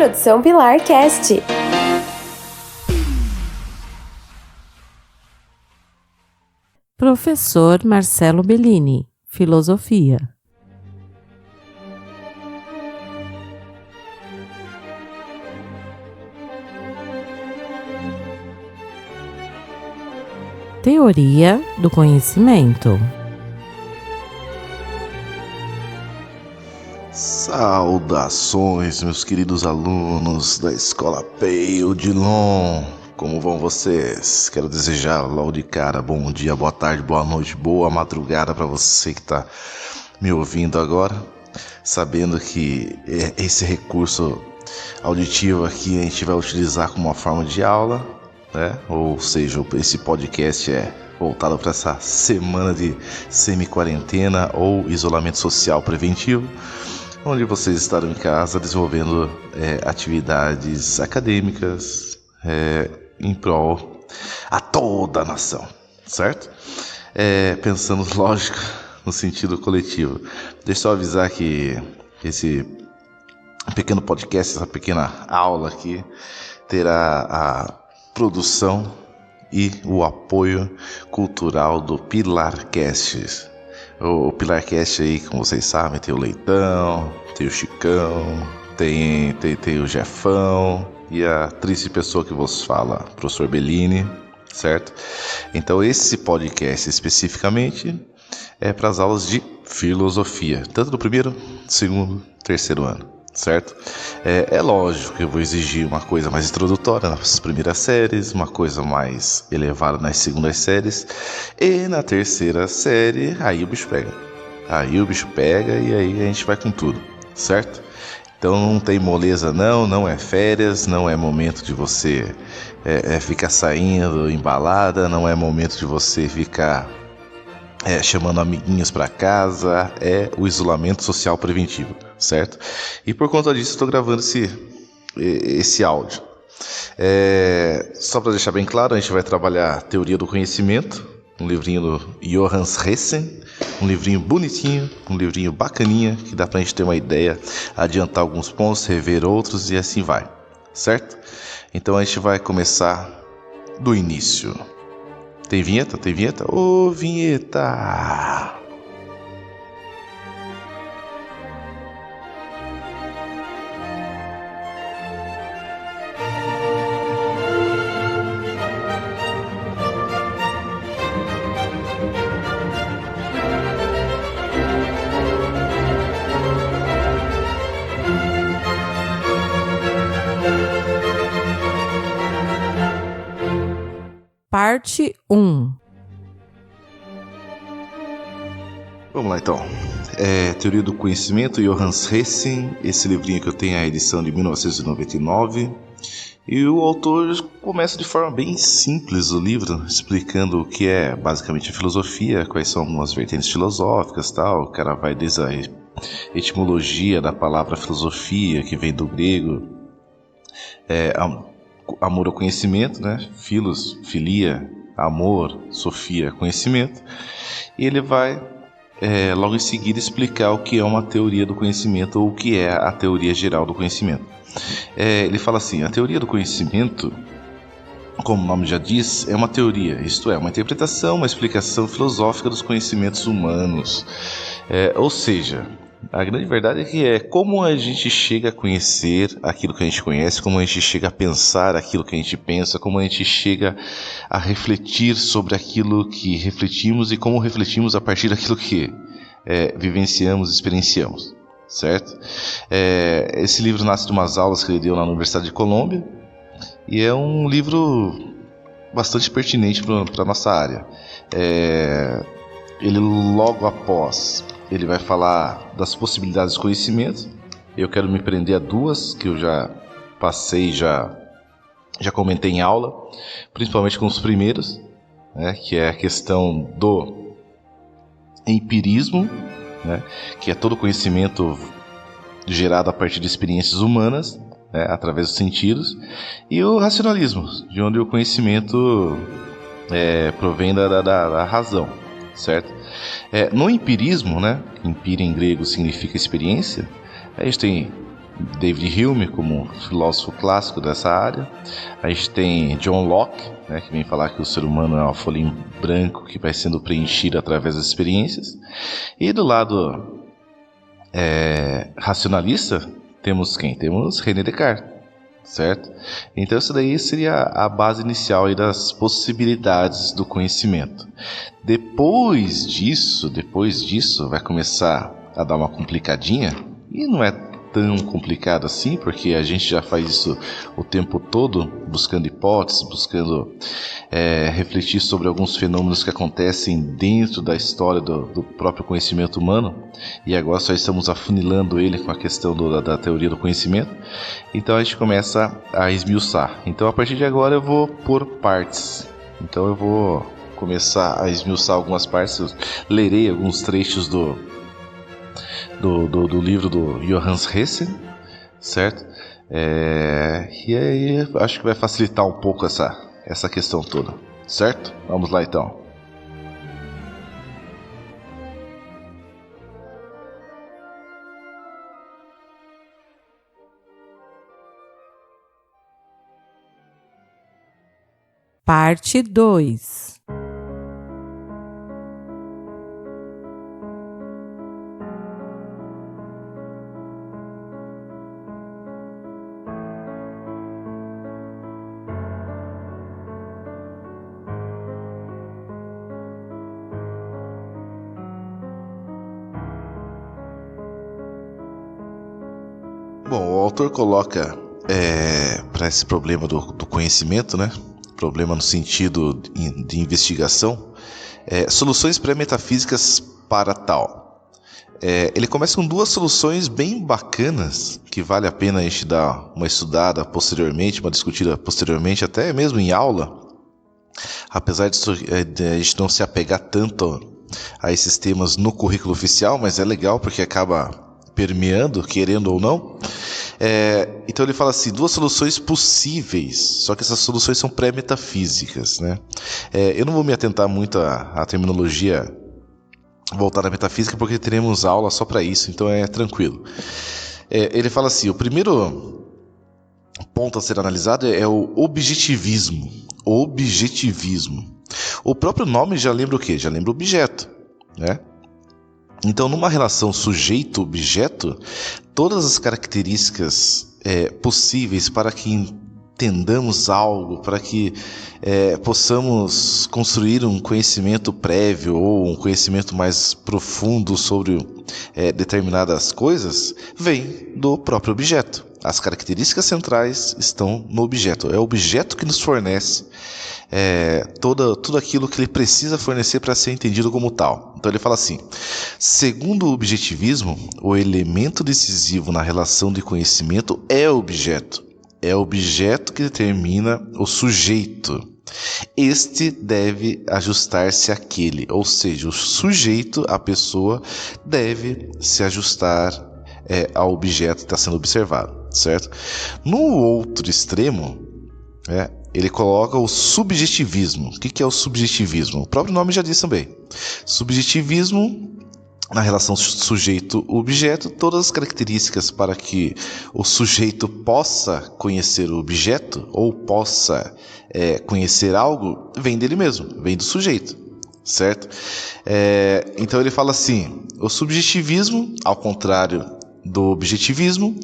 produção Pilar Cast. Professor Marcelo Bellini, Filosofia. Teoria do conhecimento. Saudações, meus queridos alunos da Escola Pei Odilon. Como vão vocês? Quero desejar logo de cara bom dia, boa tarde, boa noite, boa madrugada para você que está me ouvindo agora, sabendo que esse recurso auditivo aqui a gente vai utilizar como uma forma de aula, né? Ou seja, esse podcast é voltado para essa semana de semi-quarentena ou isolamento social preventivo, onde vocês estarão em casa desenvolvendo atividades acadêmicas em prol a toda a nação, certo? Pensando, lógico, no sentido coletivo. Deixa eu só avisar que esse pequeno podcast, essa pequena aula aqui, terá a produção e o apoio cultural do Pilarcast. O Pilarcast aí, como vocês sabem, tem o Leitão, tem o Chicão, tem o Jefão e a triste pessoa que vos fala, professor Bellini, certo? Então esse podcast especificamente é para as aulas de filosofia, tanto do primeiro, segundo, terceiro ano, certo? É lógico que eu vou exigir uma coisa mais introdutória nas primeiras séries, uma coisa mais elevada nas segundas séries, e na terceira série, aí o bicho pega. E aí a gente vai com tudo, certo? Então não tem moleza não é férias, não é momento de você ficar saindo embalada, não é momento de você ficar chamando amiguinhos para casa, é o isolamento social preventivo, certo? E por conta disso estou gravando esse áudio. Só para deixar bem claro, a gente vai trabalhar Teoria do Conhecimento, um livrinho do Johannes Hessen, um livrinho bonitinho, um livrinho bacaninha, que dá pra gente ter uma ideia, adiantar alguns pontos, rever outros e assim vai, certo? Então a gente vai começar do início. Tem vinheta? Tem vinheta? Ô, vinheta! Parte 1. Vamos lá então. Teoria do Conhecimento, Johannes Hessen, esse livrinho que eu tenho é a edição de 1999. E o autor começa de forma bem simples o livro, explicando o que é basicamente a filosofia, quais são algumas vertentes filosóficas, tal. O cara vai desde a etimologia da palavra filosofia, que vem do grego, amor ao conhecimento, né? Philos, filia, amor, sofia, conhecimento. E ele vai logo em seguida explicar o que é uma teoria do conhecimento ou o que é a teoria geral do conhecimento. Ele fala assim: a teoria do conhecimento, como o nome já diz, é uma teoria, isto é, uma interpretação, uma explicação filosófica dos conhecimentos humanos. Ou seja, a grande verdade é como a gente chega a conhecer aquilo que a gente conhece, como a gente chega a pensar aquilo que a gente pensa, como a gente chega a refletir sobre aquilo que refletimos e como refletimos a partir daquilo que vivenciamos, experienciamos, certo? Esse livro nasce de umas aulas que ele deu na Universidade de Colômbia e é um livro bastante pertinente para a nossa área. Ele logo após... ele vai falar das possibilidades de conhecimento. Eu quero me prender a duas que eu já passei, já comentei em aula, principalmente com os primeiros, né, que é a questão do empirismo, né, que é todo conhecimento gerado a partir de experiências humanas, né, através dos sentidos, e o racionalismo, de onde o conhecimento provém da razão, certo? No empirismo, né, empíria em grego significa experiência, a gente tem David Hume como filósofo clássico dessa área. A gente tem John Locke, né, que vem falar que o ser humano é uma folha em branco que vai sendo preenchida através das experiências. E do lado racionalista, temos quem? Temos René Descartes, certo? Então isso daí seria a base inicial aí das possibilidades do conhecimento. Depois disso vai começar a dar uma complicadinha, e não é tão complicado assim, porque a gente já faz isso o tempo todo, buscando hipóteses, buscando refletir sobre alguns fenômenos que acontecem dentro da história do próprio conhecimento humano, e agora só estamos afunilando ele com a questão da teoria do conhecimento. Então a gente começa a esmiuçar. Então a partir de agora eu vou por partes. Então eu vou começar a esmiuçar algumas partes, eu lerei alguns trechos do livro do Johannes Hesse, certo? E aí acho que vai facilitar um pouco essa questão toda, certo? Vamos lá então. Parte 2. Bom, o autor coloca para esse problema do conhecimento, né? Problema no sentido de investigação, soluções pré-metafísicas para tal. Ele começa com duas soluções bem bacanas, que vale a pena a gente dar uma estudada posteriormente, uma discutida posteriormente, até mesmo em aula, apesar de a gente não se apegar tanto a esses temas no currículo oficial, mas é legal porque acaba permeando, querendo ou não. Então ele fala assim, duas soluções possíveis, só que essas soluções são pré-metafísicas, né? Eu não vou me atentar muito à terminologia voltada à metafísica, porque teremos aula só para isso, então é tranquilo. Ele fala assim, o primeiro ponto a ser analisado é o objetivismo. O próprio nome já lembra o quê? Já lembra objeto, né? Então, numa relação sujeito-objeto, todas as características possíveis para que entendamos algo, para que possamos construir um conhecimento prévio ou um conhecimento mais profundo sobre determinadas coisas, vem do próprio objeto. As características centrais estão no objeto. É o objeto que nos fornece tudo aquilo que ele precisa fornecer para ser entendido como tal. Então ele fala assim, segundo o objetivismo, o elemento decisivo na relação de conhecimento é o objeto. É o objeto que determina o sujeito. Este deve ajustar-se àquele, ou seja, o sujeito, a pessoa, deve se ajustar ao objeto que está sendo observado, certo? No outro extremo, ele coloca o subjetivismo. O que é o subjetivismo? O próprio nome já diz também. Subjetivismo, na relação sujeito-objeto, todas as características para que o sujeito possa conhecer o objeto ou possa conhecer algo, vem dele mesmo, vem do sujeito, certo? Então ele fala assim, o subjetivismo, ao contrário do objetivismo,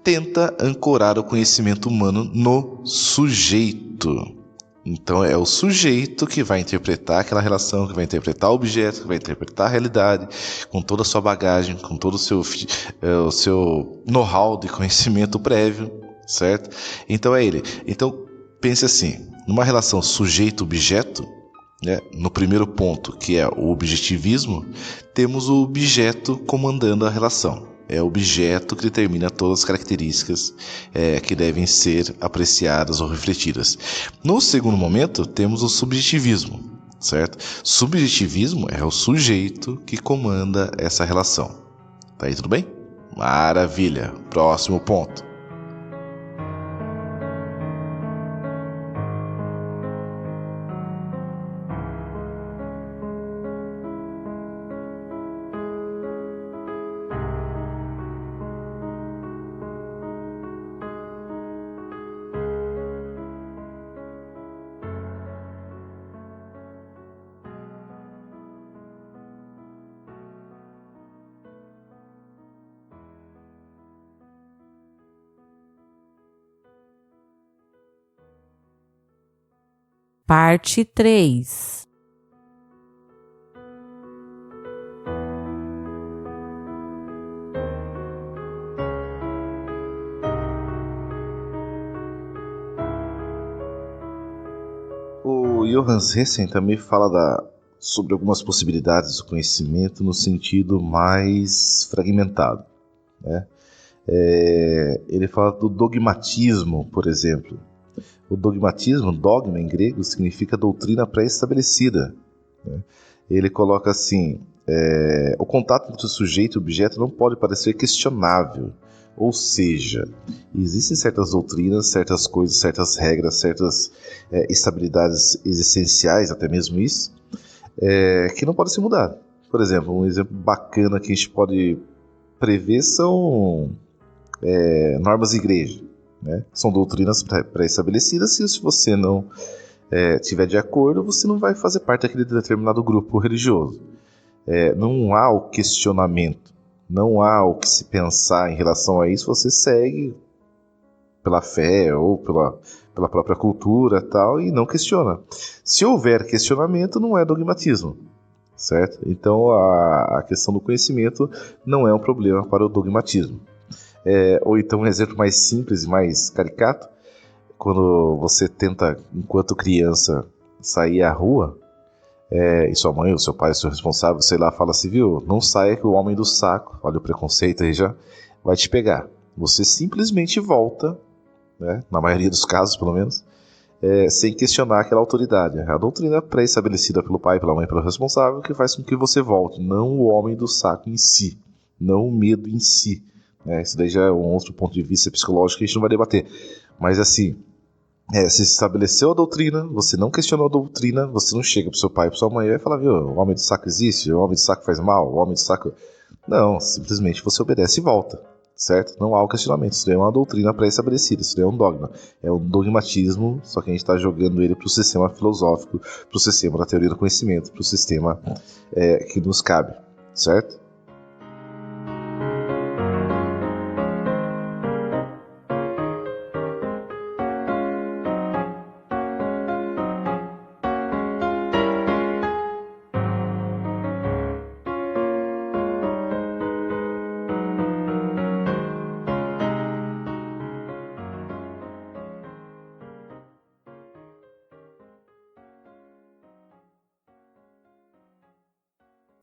tenta ancorar o conhecimento humano no sujeito. Então é o sujeito que vai interpretar aquela relação, que vai interpretar o objeto, que vai interpretar a realidade, com toda a sua bagagem, com todo o seu know-how de conhecimento prévio, certo? Então é ele. Então pense assim, numa relação sujeito-objeto, no primeiro ponto, que é o objetivismo, temos o objeto comandando a relação. É o objeto que determina todas as características que devem ser apreciadas ou refletidas. No segundo momento, temos o subjetivismo, certo? Subjetivismo é o sujeito que comanda essa relação. Tá aí tudo bem? Maravilha! Próximo ponto. Parte 3. O Johannes Hessen também fala sobre algumas possibilidades do conhecimento no sentido mais fragmentado, né? Ele fala do dogmatismo, por exemplo. O dogmatismo, dogma em grego, significa doutrina pré-estabelecida, né? Ele coloca assim: o contato entre o sujeito e o objeto não pode parecer questionável. Ou seja, existem certas doutrinas, certas coisas, certas regras, certas estabilidades existenciais, até mesmo isso, que não podem ser mudadas. Por exemplo, um exemplo bacana que a gente pode prever são normas de igreja, né? São doutrinas pré-estabelecidas e se você não estiver de acordo, você não vai fazer parte daquele determinado grupo religioso. Não há o questionamento. Não há o que se pensar em relação a isso, você segue pela fé ou pela própria cultura tal, e não questiona. Se houver questionamento, não é dogmatismo, certo? Então a questão do conhecimento não é um problema para o dogmatismo. Ou então um exemplo mais simples e mais caricato, quando você tenta, enquanto criança, sair à rua, e sua mãe ou seu pai, seu responsável, sei lá, fala assim, viu, não saia que o homem do saco, olha o preconceito aí já, vai te pegar. Você simplesmente volta, né, na maioria dos casos pelo menos, sem questionar aquela autoridade. A doutrina pré-estabelecida pelo pai, pela mãe, pelo responsável, que faz com que você volte, não o homem do saco em si, não o medo em si. Isso daí já é um outro ponto de vista psicológico que a gente não vai debater. Mas assim, se estabeleceu a doutrina, você não questionou a doutrina, você não chega pro seu pai e pra sua mãe e vai falar, viu, o homem do saco existe, o homem do saco faz mal, o homem do saco... Não, simplesmente você obedece e volta, certo? Não há o questionamento, isso daí é uma doutrina pré-estabelecida, isso daí é um dogma. É um dogmatismo, só que a gente está jogando ele pro sistema filosófico, pro sistema da teoria do conhecimento, pro sistema que nos cabe, certo?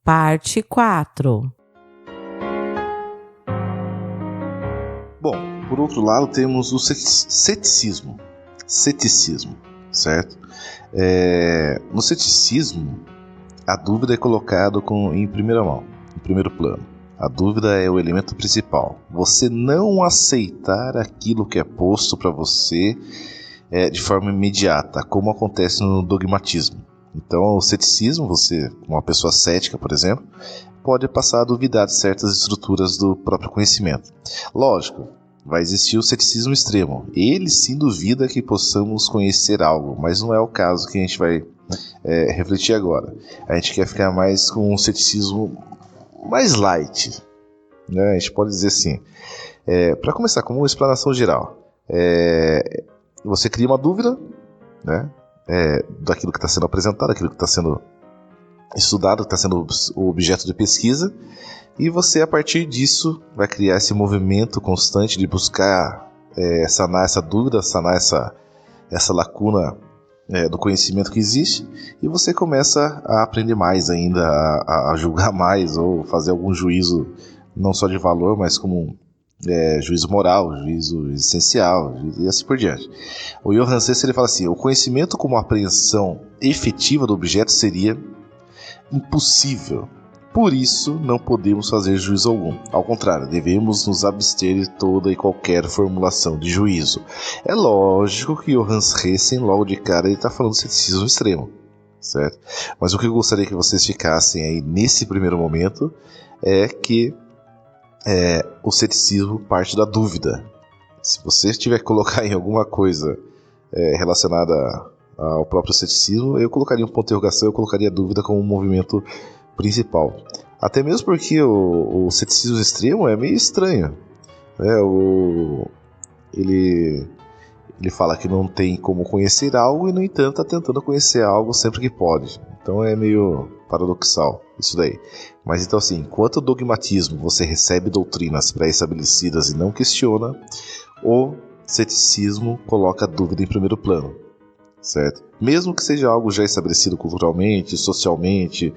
Parte 4. Bom, por outro lado temos o ceticismo, certo? No ceticismo, a dúvida é colocada em primeira mão, em primeiro plano. A dúvida é o elemento principal. Você não aceitar aquilo que é posto para você de forma imediata, como acontece no dogmatismo. Então, o ceticismo, você, uma pessoa cética, por exemplo, pode passar a duvidar de certas estruturas do próprio conhecimento. Lógico, vai existir o ceticismo extremo. Ele sim duvida que possamos conhecer algo, mas não é o caso que a gente vai refletir agora. A gente quer ficar mais com um ceticismo mais light, né? A gente pode dizer assim, para começar, como uma explanação geral, você cria uma dúvida, né? Daquilo que está sendo apresentado, daquilo que está sendo estudado, que está sendo o objeto de pesquisa, e você, a partir disso, vai criar esse movimento constante de buscar sanar essa dúvida, sanar essa lacuna do conhecimento que existe, e você começa a aprender mais ainda, a julgar mais, ou fazer algum juízo, não só de valor, mas como juízo moral, juízo existencial, e assim por diante. O Johannes Hessen, ele fala assim, o conhecimento como apreensão efetiva do objeto seria impossível. Por isso, não podemos fazer juízo algum. Ao contrário, devemos nos abster de toda e qualquer formulação de juízo. É lógico que Johannes Hessen, logo de cara, ele está falando de ceticismo extremo, certo? Mas o que eu gostaria que vocês ficassem aí nesse primeiro momento é que o ceticismo parte da dúvida. Se você tiver que colocar em alguma coisa relacionada ao próprio ceticismo, eu colocaria um ponto de interrogação, eu colocaria a dúvida como um movimento principal. Até mesmo porque o ceticismo extremo é meio estranho, né? Ele Ele fala que não tem como conhecer algo e, no entanto, está tentando conhecer algo sempre que pode. Então é meio paradoxal isso daí. Mas então assim, enquanto o dogmatismo você recebe doutrinas pré-estabelecidas e não questiona, o ceticismo coloca a dúvida em primeiro plano, certo? Mesmo que seja algo já estabelecido culturalmente, socialmente,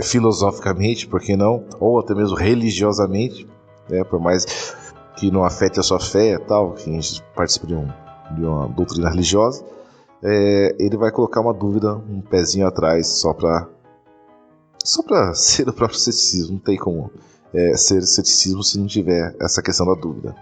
filosoficamente, por que não? Ou até mesmo religiosamente, por mais que não afete a sua fé, tal, que a gente participa de uma doutrina religiosa, ele vai colocar uma dúvida, um pezinho atrás, só para ser o próprio ceticismo. Não tem como ser ceticismo se não tiver essa questão da dúvida.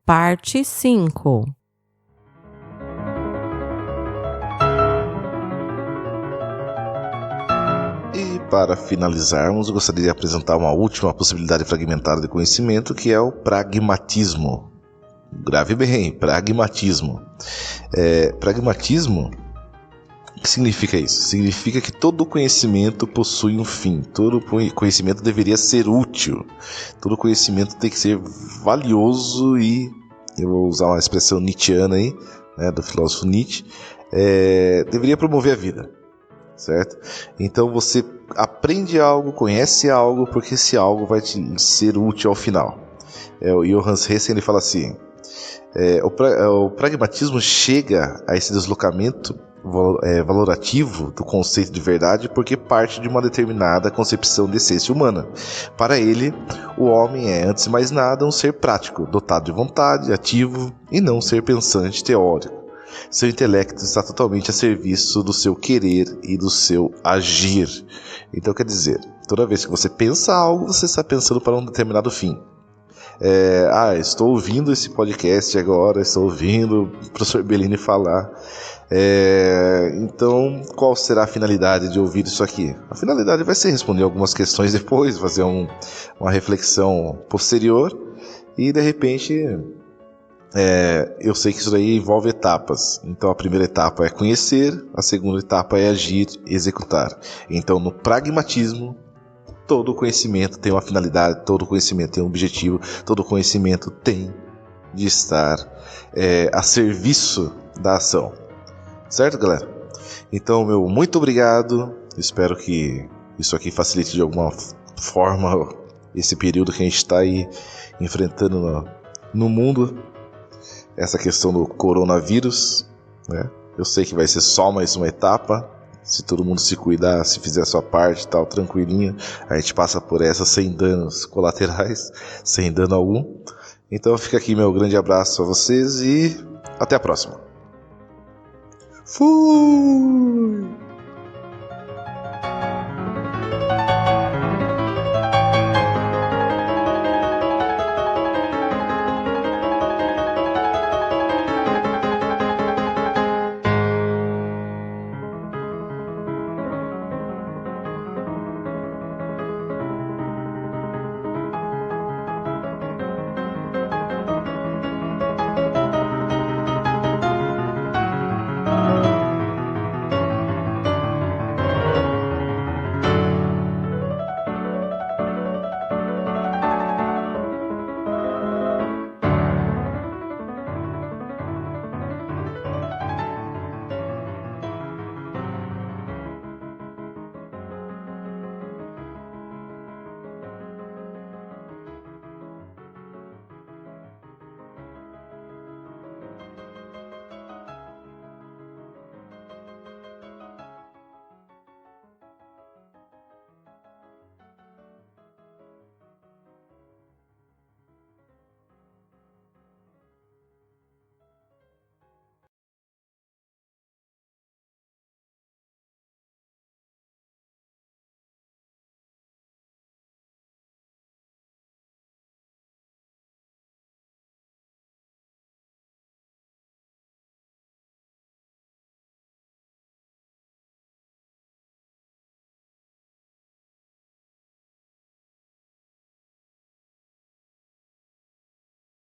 Parte 5. E para finalizarmos, eu gostaria de apresentar uma última possibilidade fragmentada de conhecimento, que é o pragmatismo. Grave bem, pragmatismo. Pragmatismo, o que significa isso? Significa que todo conhecimento possui um fim, todo conhecimento deveria ser útil, todo conhecimento tem que ser valioso e, eu vou usar uma expressão nietzschiana aí, do filósofo Nietzsche, deveria promover a vida, certo? Então você aprende algo, conhece algo, porque esse algo vai te ser útil ao final. O Johannes Hesse, ele fala assim, o pragmatismo chega a esse deslocamento valorativo do conceito de verdade porque parte de uma determinada concepção de essência humana. Para ele, o homem é, antes de mais nada, um ser prático, dotado de vontade, ativo e não um ser pensante teórico. Seu intelecto está totalmente a serviço do seu querer e do seu agir. Então, quer dizer, toda vez que você pensa algo, você está pensando para um determinado fim. Estou ouvindo esse podcast agora, estou ouvindo o professor Bellini falar. Então, qual será a finalidade de ouvir isso aqui? A finalidade vai ser responder algumas questões depois, fazer uma reflexão posterior e, de repente, eu sei que isso daí envolve etapas. Então, a primeira etapa é conhecer, a segunda etapa é agir e executar. Então, no pragmatismo, todo conhecimento tem uma finalidade, todo conhecimento tem um objetivo, todo conhecimento tem de estar a serviço da ação. Certo, galera? Então, meu muito obrigado. Espero que isso aqui facilite de alguma forma esse período que a gente está aí enfrentando no mundo. Essa questão do coronavírus, né? Eu sei que vai ser só mais uma etapa. Se todo mundo se cuidar, se fizer a sua parte, tal, tranquilinho, a gente passa por essa sem danos colaterais, sem dano algum. Então fica aqui meu grande abraço a vocês e até a próxima. Fui!